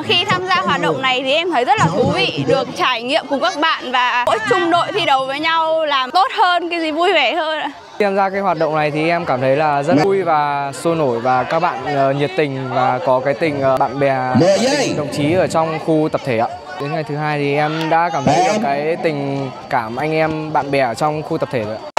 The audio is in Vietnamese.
Khi tham gia hoạt động này thì em thấy rất là thú vị, được trải nghiệm cùng các bạn và mỗi chung đội thi đấu với nhau làm tốt hơn, cái gì vui vẻ hơn. Tham gia cái hoạt động này thì em cảm thấy là rất vui và sôi nổi và các bạn nhiệt tình và có cái tình bạn bè, tình đồng chí ở trong khu tập thể ạ. Đến ngày thứ hai thì em đã cảm thấy được cái tình cảm anh em bạn bè ở trong khu tập thể rồi ạ.